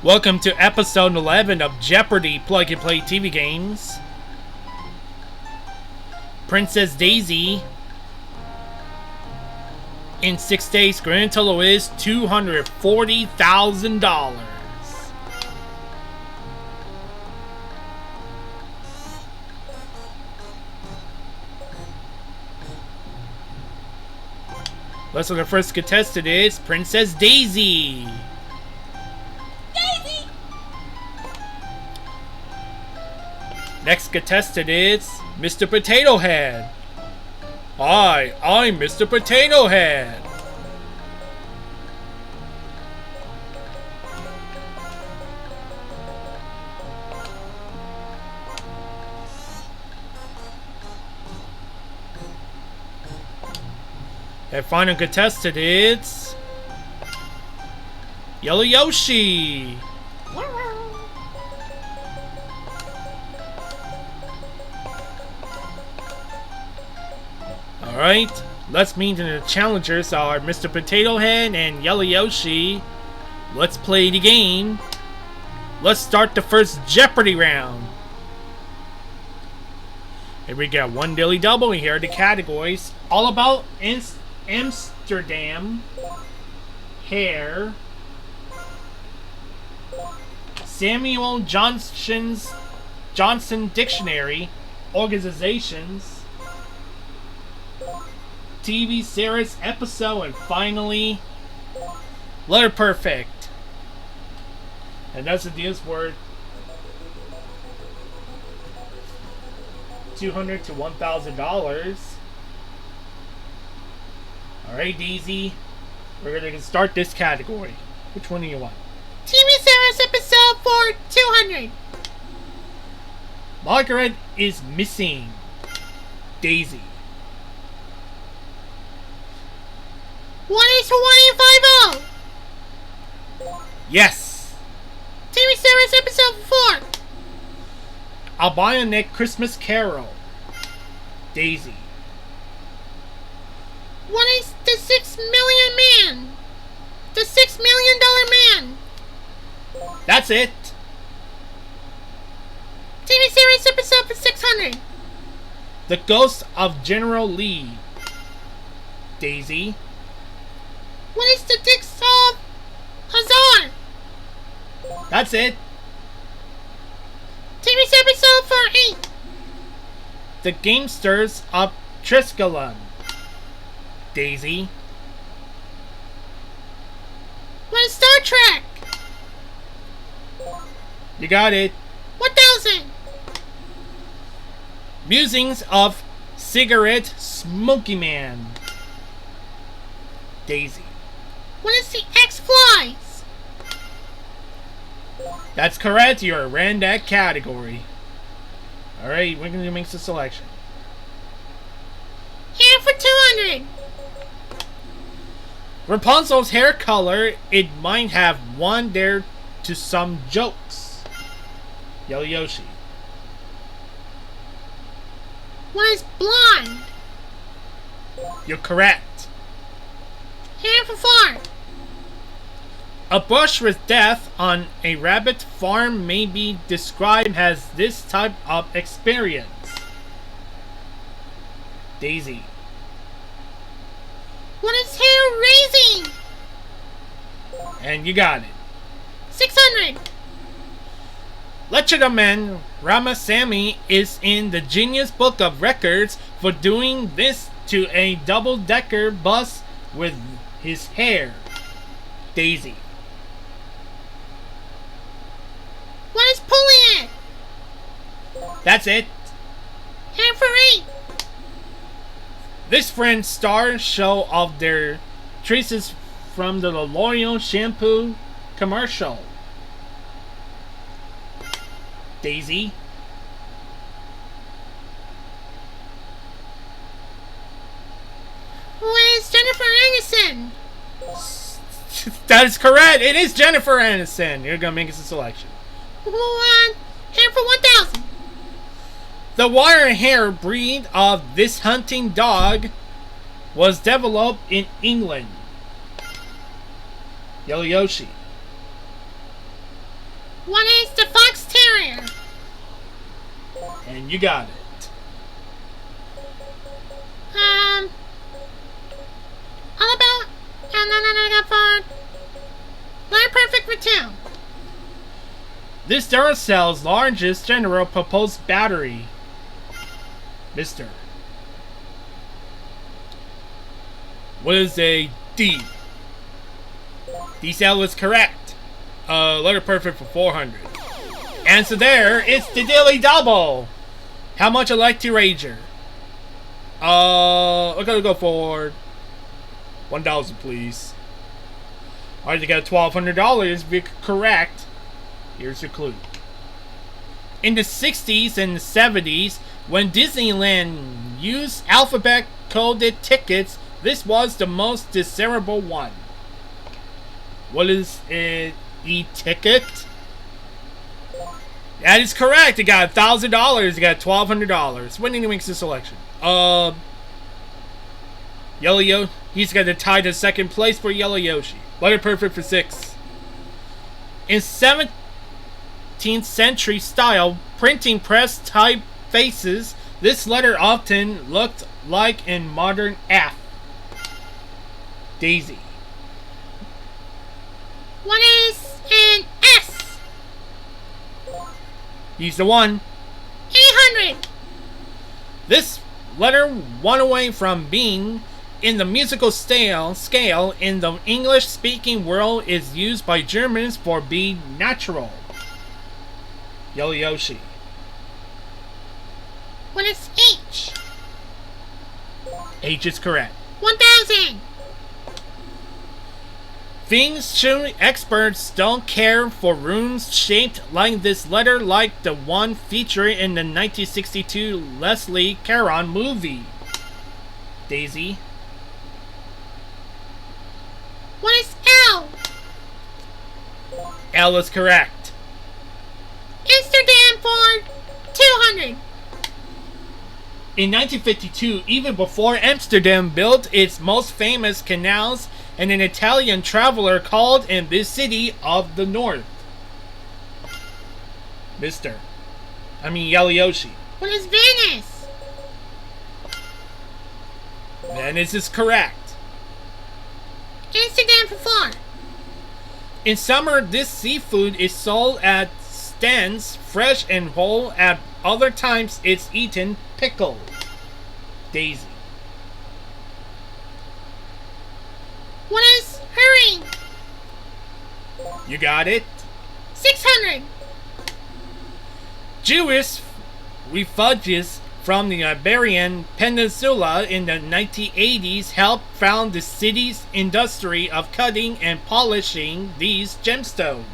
Welcome to episode 11 of Jeopardy! Plug and Play TV Games. Princess Daisy. In 6 days, grand total is $240,000. Let's look at the first contestant is Princess Daisy. Daisy! Next contestant is Mr. Potato Head. Hi, I'm Mr. Potato Head. And final contestant is Yellow Yoshi. Alright, let's meet the challengers are Mr. Potato Head and Yellow Yoshi. Let's play the game. Let's start the first Jeopardy round. Here we got one daily double, and here are the categories. All about Amsterdam, hair, Samuel Johnson Dictionary, organizations, TV series episode, and finally, letter perfect. And that's the deal's worth $200 to $1,000. Alright, Daisy. We're gonna start this category. Which one do you want? TV series episode for 200. Margaret is missing. Daisy. What is Hawaii 5-0? Yes. TV series episode 4. I'll buy a Nick Christmas Carol. Daisy. What is the 6 million man? The $6 million man. That's it. TV series episode for 600. The Ghost of General Lee. Daisy. What is the Dicks of Hazard? That's it. TV series episode for 8. The Gamesters of Triskelen. Daisy. What is Star Trek? You got it. 1000. Musings of Cigarette Smoky Man. Daisy. What is the X-Flies? That's correct. You ran that category. Alright, we're going to make the selection. Here for 200. Rapunzel's hair color, it might have won there to some jokes. Yellow Yoshi. What is blonde? You're correct. Here for 4. A bush with death on a rabbit farm may be described as this type of experience. Daisy. What is hair raising? And you got it. 600. Legislaman Ramasamy is in the Guinness Book of Records for doing this to a double-decker bus with his hair. Daisy. What is pulling it? That's it. Here for 8. This friend's star show of their traces from the L'Oreal shampoo commercial. Daisy. What is Jennifer Aniston? That is correct. It is Jennifer Aniston. You're gonna make us a selection. Here for 1000. The wire hair breed of this hunting dog was developed in England. Yellow Yoshi. And you got it. All about, and then I got for letter perfect for 2. This Duracell's largest general purpose battery. Mister. What is a D? D-cell is correct. Letter perfect for 400. Answer there, it's the Daily Double. How much I'd like to wager? I'm gonna go for 1,000, please. Alright, you got $1,200 if you're correct. Here's your clue. In the 60s and the 70s, when Disneyland used alphabet-coded tickets, this was the most desirable one. What is an e-ticket? That is correct. You got $1,000. You got $1,200. When did he make this selection? Yellow Yoshi. He's got to tie to second place for Yellow Yoshi. Letter perfect for 6. In 17th century style printing press typefaces, this letter often looked like in modern F. Daisy. What is an S? He's the one. 800. This letter one away from being in the musical scale in the English-speaking world is used by Germans for being natural. Yellow Yoshi. What is H? H is correct. 1,000. Things show experts don't care for runes shaped like this letter, like the one featured in the 1962 Leslie Caron movie. Daisy. What is L? L is correct. Amsterdam for 200. In 1952, even before Amsterdam built its most famous canals, and an Italian traveler called in this city of the north. Yellow Yoshi. What is Venice? Venice is correct. Amsterdam for 4. In summer, this seafood is sold at stands, fresh and whole. At other times, it's eaten pickled. Daisy. What is herring? You got it. 600. Jewish refugees from the Iberian Peninsula in the 1980s helped found the city's industry of cutting and polishing these gemstones.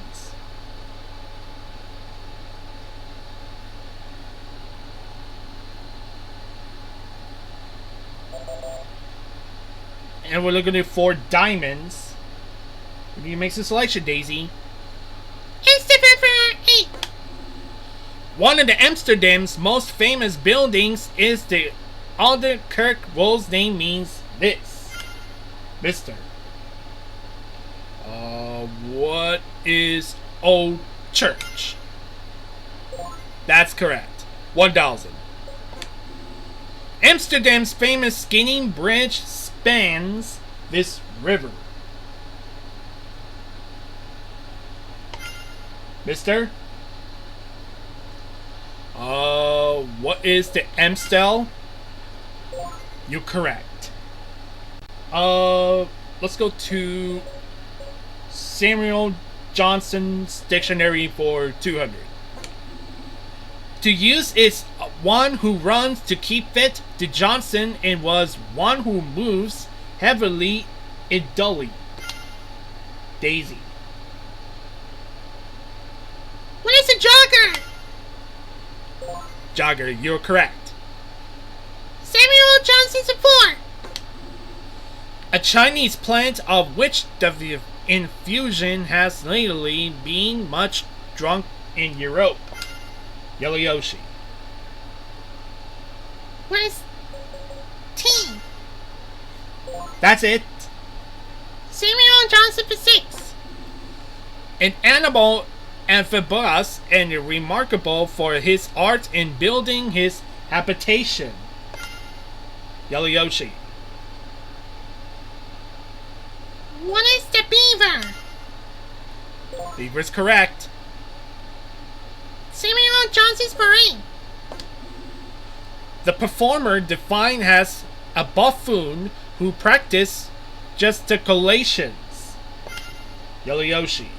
And we're looking for diamonds. You make the selection, Daisy. Amsterdam for 8. One of the Amsterdam's most famous buildings is the Oude Kerk, whose name means this. Mister. What is Old Church? That's correct. 1,000. Amsterdam's famous skating bridge spans this river. Mister? What is the Amstel? You're correct. Let's go to Samuel Johnson's dictionary for 200. To use is one who runs to keep fit. To Johnson, it was one who moves heavily and dully. Daisy. What is a jogger? Jogger, you're correct. Samuel Johnson's a 4. A Chinese plant of which the infusion has lately been much drunk in Europe. Yellow Yoshi. What is T? That's it. Samuel Johnson for 6. An animal amphibious and remarkable for his art in building his habitation. Yellow Yoshi. What is the beaver? Beaver's correct. Samuel Johnson's parade. The performer defined as a buffoon who practiced gesticulations. Yellow Yoshi.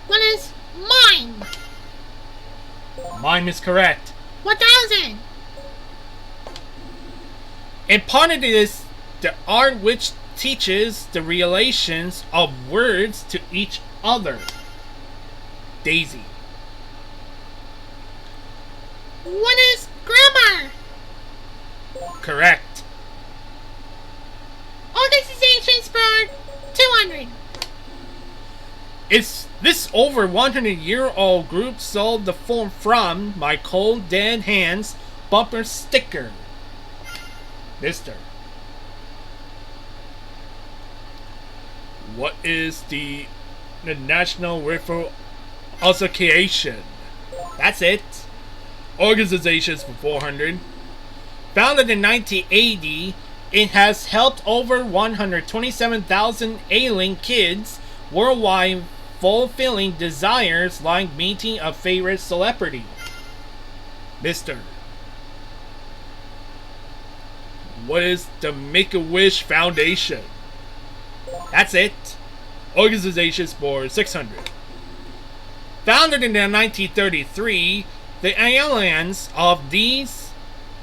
What is mime? Mime is correct. 1000. And part of it is the art which teaches the relations of words to each other. Daisy. What is grammar? Correct. Organizations for 200. It's this over 100-year-old group sold the form from My Cold Dead Hands bumper sticker. Mister. What is the National Rifle Association? That's it. Organizations for 400. Founded in 1980, it has helped over 127,000 ailing kids worldwide fulfilling desires like meeting a favorite celebrity. Mister. What is the Make-A-Wish Foundation? That's it. Organizations for 600. Founded in 1933, the aliens of these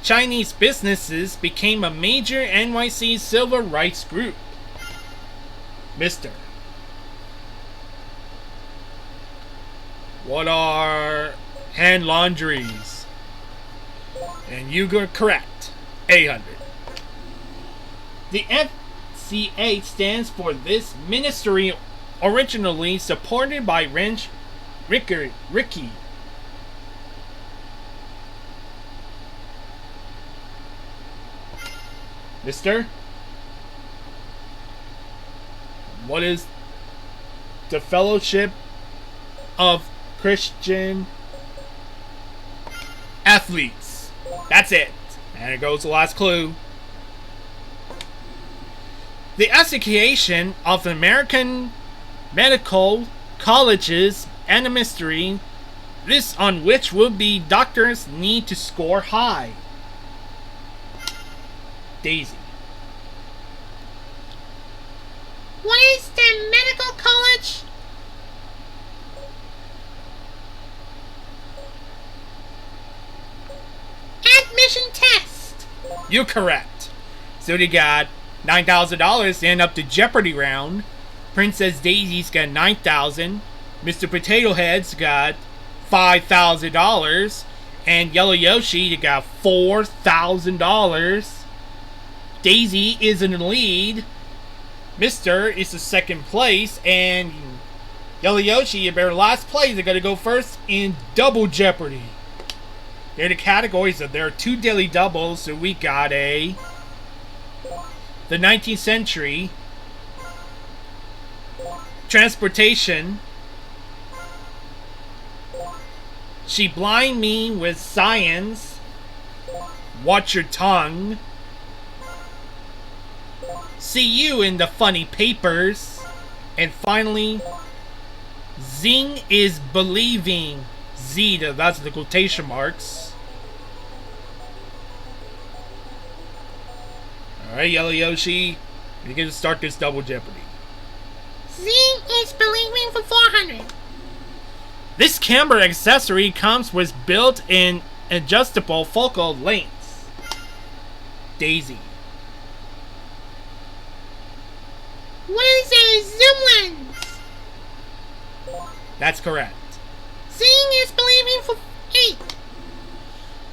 Chinese businesses became a major NYC civil rights group. Mister. What are hand laundries? And you got correct. 800. The FCA stands for this ministry, originally supported by Ricky. Mister? What is the Fellowship of Christian Athletes? That's it. And it goes the last clue. The Association of American Medical Colleges and a mystery, this on which will be doctors need to score high. Daisy. What is the medical college? Admission test. You're correct. So they got $9,000 to end up the Jeopardy round. Princess Daisy's got $9,000. Mr. Potato Head's got $5,000. And Yellow Yoshi got $4,000. Daisy is in the lead. Mister is the second place. And Yellow Yoshi, you better last place. They're going to go first in Double Jeopardy. They're the categories of there are 2 daily doubles. So we got the 19th century, transportation, she blind me with science, watch your tongue, see you in the funny papers, and finally, Zing is believing. Z, that's the quotation marks. Alright, Yellow Yoshi, you're going to start this Double Jeopardy. Z is believing for 400. This camera accessory comes with built-in adjustable focal lengths. Daisy. What is a zoom lens? That's correct. Z is believing for 8.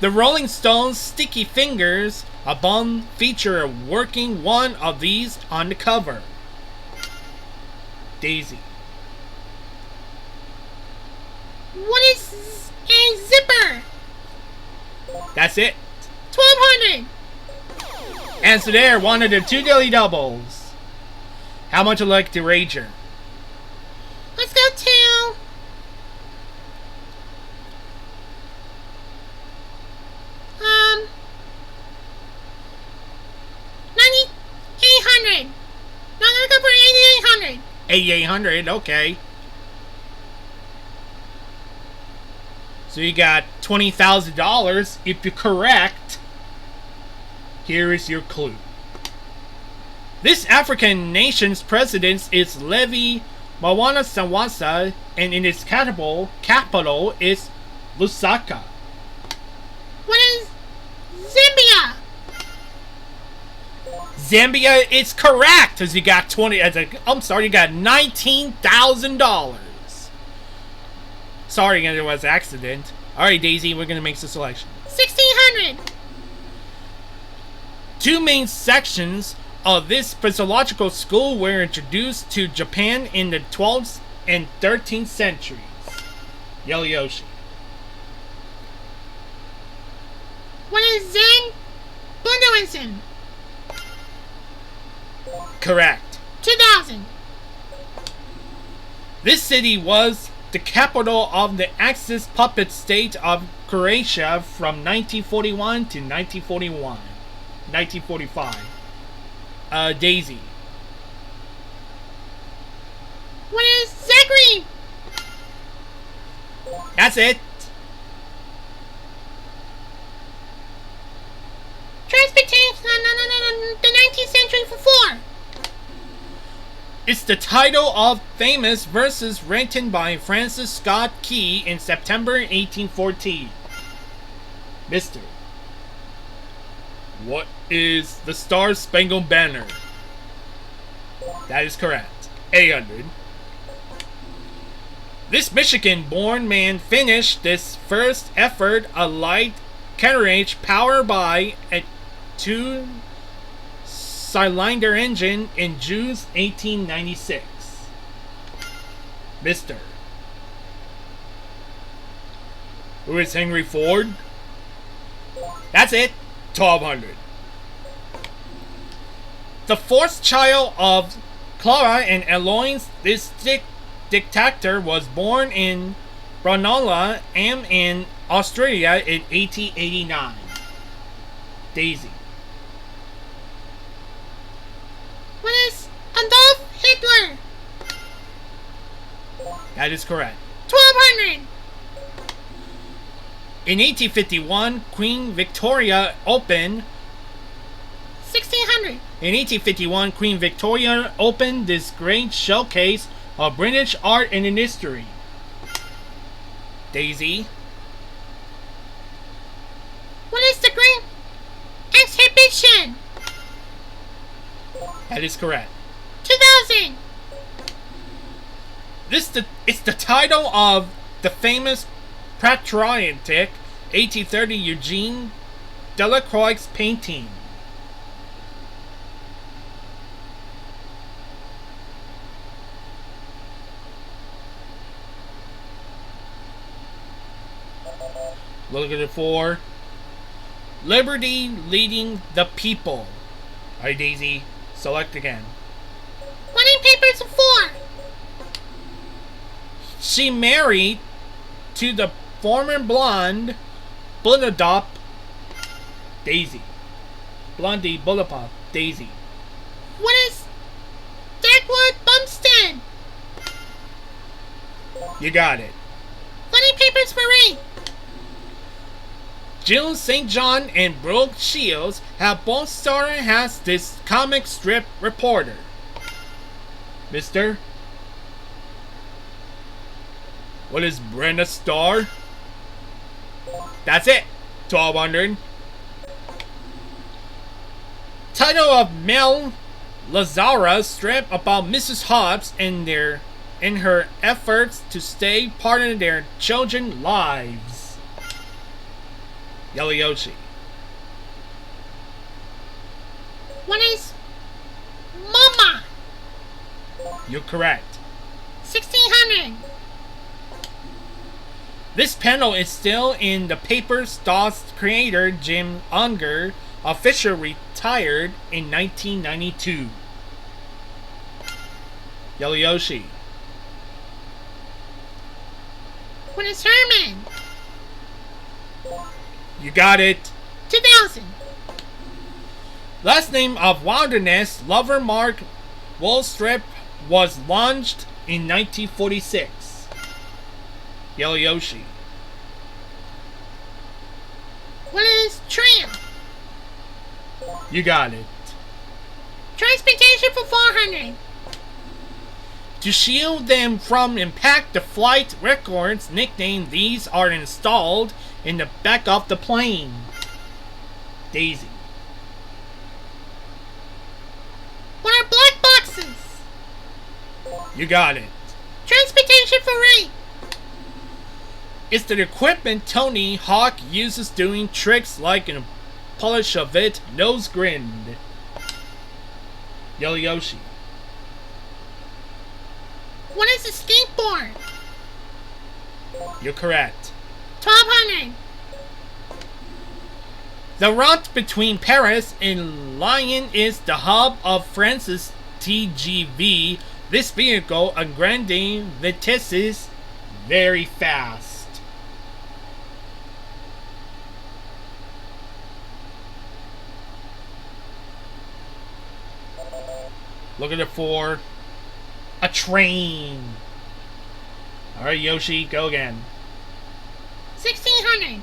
The Rolling Stones' Sticky Fingers album feature a working one of these on the cover. Daisy. What is a zipper? That's it. 1200. Answer there, one of the 2 daily doubles. How much would you like to wager? 8,800, okay. So you got $20,000 if you're correct. Here is your clue. This African nation's president is Levi Mawana Sawasa, and in its capital is Lusaka. What is Zambia? Zambia is correct, as you got you got $19,000. Sorry, there was an accident. Alright, Daisy, we're gonna make the selection. 1,600. Two main sections of this physiological school were introduced to Japan in the 12th and 13th centuries. Yellow Yoshi. What is Zen Buddhism? Correct. 2,000. This city was the capital of the Axis puppet state of Croatia from 1941 to 1945. Daisy. What is Zagreb? That's it. Transportation the 19th century for 4. It's the title of famous verses written by Francis Scott Key in September 1814. Mister. What is the Star Spangled Banner? That is correct. 800. This Michigan-born man finished this first effort a light carriage powered by a 2-cylinder engine in June 1896. Mister. Who is Henry Ford? That's it. 1,200. The fourth child of Clara and Eloise, this dictator was born in Branola and in Australia in 1889. Daisy. What is Adolf Hitler? That is correct. 1,200. In 1851, Queen Victoria opened 1,600. In 1851, Queen Victoria opened this great showcase of British art and history. Daisy. What is the Great Exhibition? That is correct. 2,000. It's the title of the famous patriotic 1830 Eugene Delacroix's painting. Look at it for Liberty Leading the People. Alright, Daisy, select again. Wedding papers for 4. She married to the former blonde Bulldop Daisy. Blondie Bulldop Daisy. What is Dagwood Bumstead? You got it. Wedding papers for 8. Jill St. John and Brooke Shields have both starred as this comic strip reporter. Mister? What is Brenda Starr? That's it. 1,200. Title of Mel Lazara's strip about Mrs. Hobbs and her efforts to stay part of their children's lives. Yellow Yoshi. What is Mama? You're correct. 1,600. This panel is still in the paper. Star's creator Jim Unger officially retired in 1992. Yellow Yoshi. What is Herman? You got it. 2,000. Last name of Wilderness lover Mark Woolstrip was launched in 1946? Yellow Yoshi. What is tram? You got it. Transportation for 400. To shield them from impact, the flight records nicknamed these are installed in the back of the plane. Daisy. What are black boxes? You got it. Transportation for rate. It's the equipment Tony Hawk uses doing tricks like in a polish of it, nose grinned. Yellow Yoshi. What is a skateboard? You're correct. 1200. The route between Paris and Lyon is the hub of France's TGV. This vehicle, a grande vitesse, is very fast. Looking for a train. Alright, Yoshi, go again. 1600.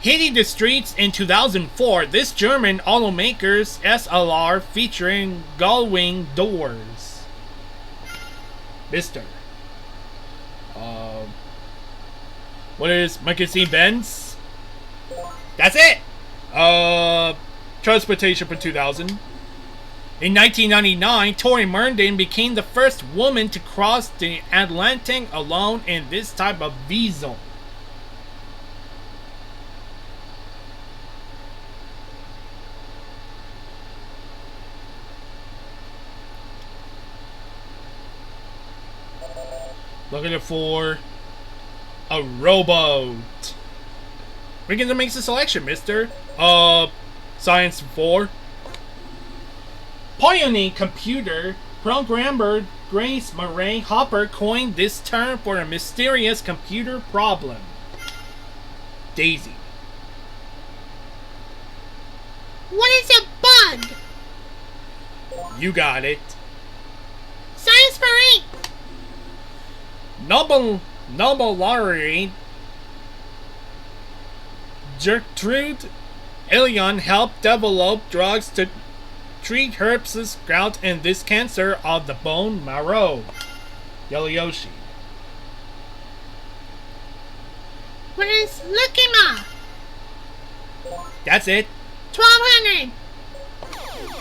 Hitting the streets in 2004, this German automaker's SLR featuring gull-wing doors. Mister. What is Mercedes-Benz? That's it! Transportation for 2000. In 1999, Tori Murden became the first woman to cross the Atlantic alone in this type of visa. Looking for a rowboat. We're gonna make the selection, mister. Science 4. Pioneer computer programmer Grace Murray Hopper coined this term for a mysterious computer problem. Daisy. What is a bug? You got it. Science for 8. Nobel laureate Gertrude Elion helped develop drugs to treat herpes gout and this cancer of the bone marrow. Yellow Yoshi. What is leukemia? That's it. 1200.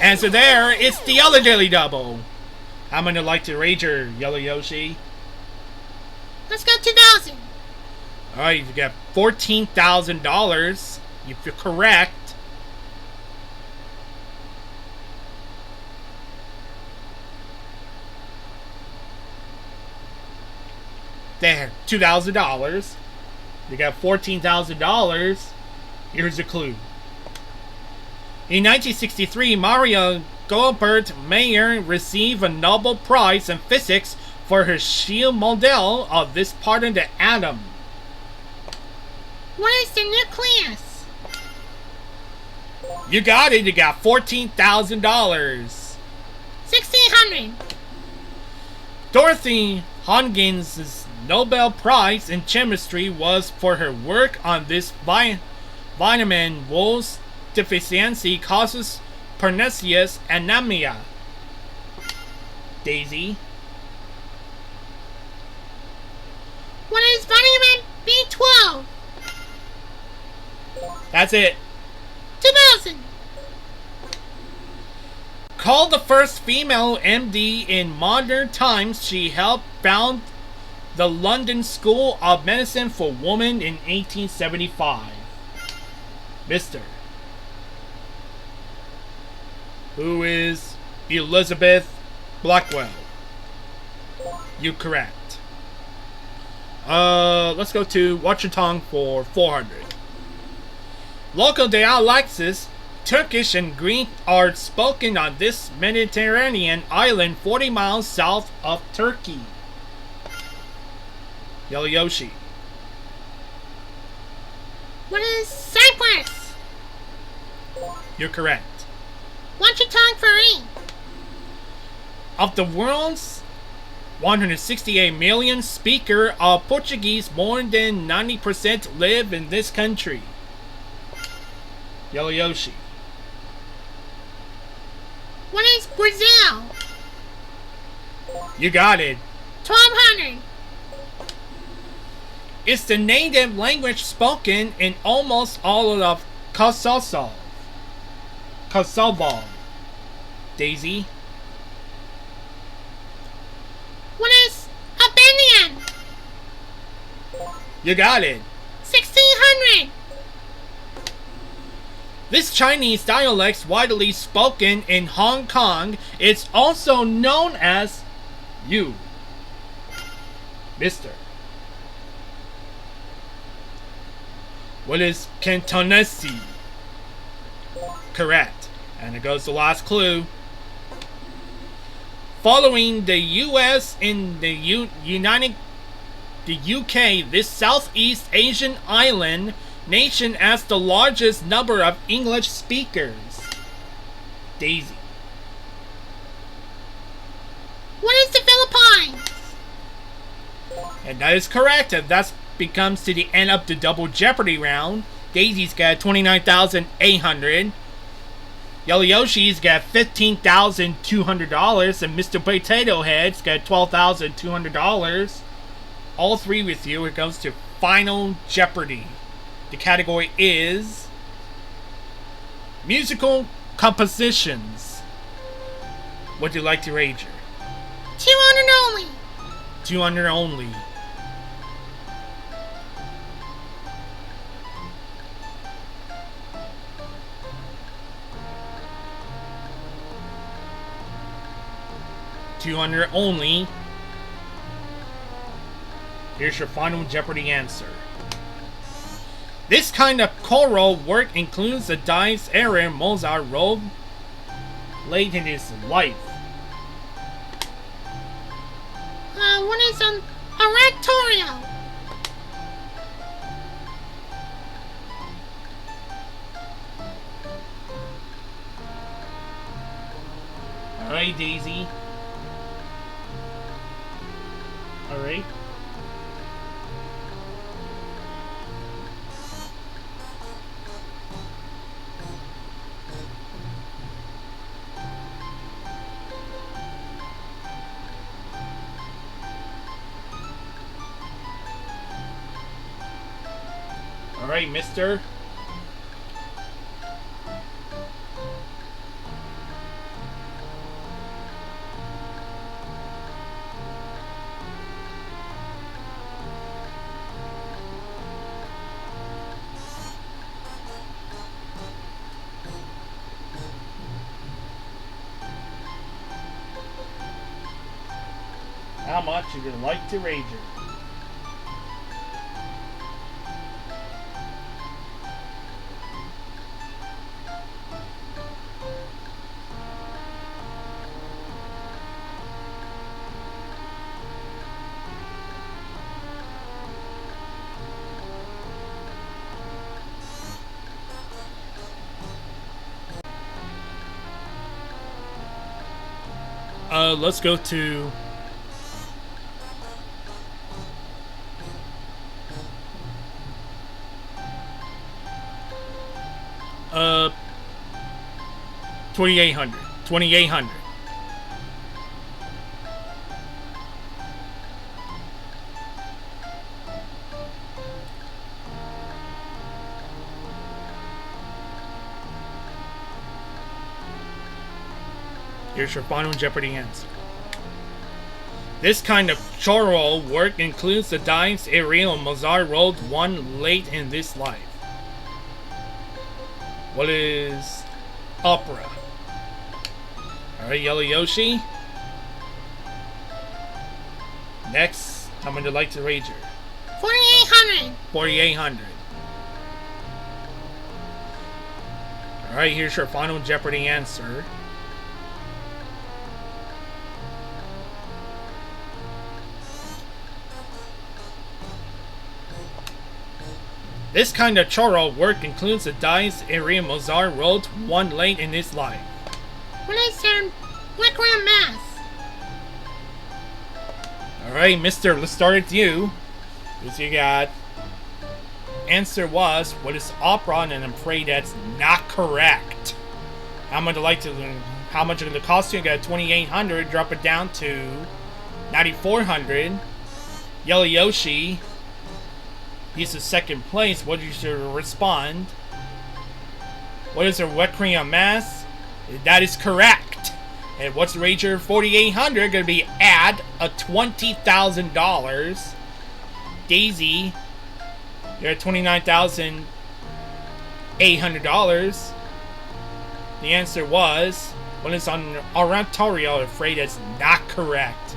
Answer there, it's the other Daily Double. I'm gonna like to rager, Yellow Yoshi. Let's go 2000. Alright, you got $14,000 if you're correct. There, $2,000. You got $14,000. Here's a clue. In 1963, Maria Goeppert Mayer received a Nobel Prize in Physics for her shield model of this part of the atom. What is the nucleus? You got it. You got $14,000. 1600. Dorothy Hodgins' Nobel Prize in Chemistry was for her work on this vitamin whose deficiency causes pernicious anemia. Daisy. What is vitamin B12? That's it. 2000. Called the first female MD in modern times, she helped found the London School of Medicine for Women in 1875. Mister. Who is Elizabeth Blackwell? You correct. Let's go to Washington for 400. Local dialects, Turkish and Greek, are spoken on this Mediterranean island 40 miles south of Turkey. Yellow Yoshi. What is Cyprus? You're correct. Washington for 8. Of the world's 168 million speaker of Portuguese, more than 90% live in this country. Yellow Yoshi. What is Brazil? You got it. 1200. It's the native language spoken in almost all of Kosovo. Daisy. What is Albanian? You got it. 1600. This Chinese dialect, widely spoken in Hong Kong, is also known as you, Mister. What is Cantonese? Correct. And it goes to the last clue. Following the US and the UK, this Southeast Asian island nation has the largest number of English speakers. Daisy. What is the Philippines? And that is correct. And that becomes to the end of the double Jeopardy round. Daisy's got 29,800. Yellow Yoshi's got $15,200, and Mr. Potato Head's got $12,200. All three with you. It goes to Final Jeopardy. The category is musical compositions. Would you like to wager? 200 only. 200 only. $200 only. Here's your Final Jeopardy answer. This kind of choral work includes the dice era Mozart wrote late in his life. What is an oratorio? Alright, Daisy. Alright. Alright, mister. How much would you like to wager? Let's go to uh 2,800. 2,800. Here's your Final Jeopardy answer. This kind of choral work includes the dice era Mozart wrote one late in this life. What is opera? Alright, Yellow Yoshi. Next, how much would you like to wager? 4,800. 4,800. Alright, here's your Final Jeopardy answer. This kind of choral work includes the dice era Mozart wrote one late in his life. What is Requiem Mass? Alright, mister, let's start with you. Because you got... Answer was, what is opera? And I'm afraid that's not correct. How much of the costume? You got 2,800. Drop it down to 9,400. Yellow Yoshi. He's in second place. What is your respond? What is a wet crayon mask? That is correct. And what's the wager? 4,800. Gonna be add a $20,000. Daisy, you're at $29,800. The answer was, when it's on Oratorio, I'm afraid that's not correct.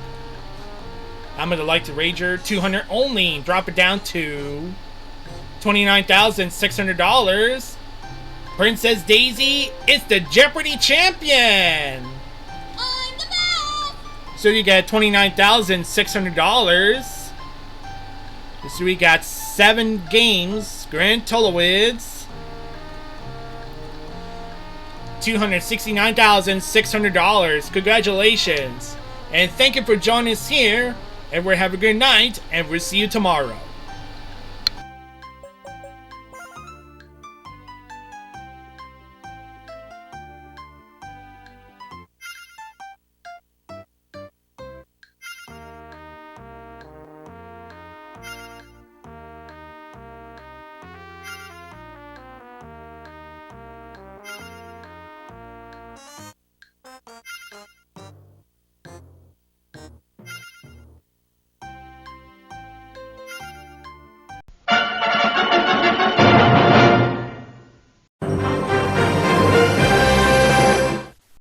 I'm gonna like to wager 200 only. Drop it down to $29,600. Princess Daisy is the Jeopardy champion. I'm the best. So you get $29,600. So we got 7 games. Grand total is $269,600. Congratulations. And thank you for joining us here. And we'll have a good night. And we'll see you tomorrow.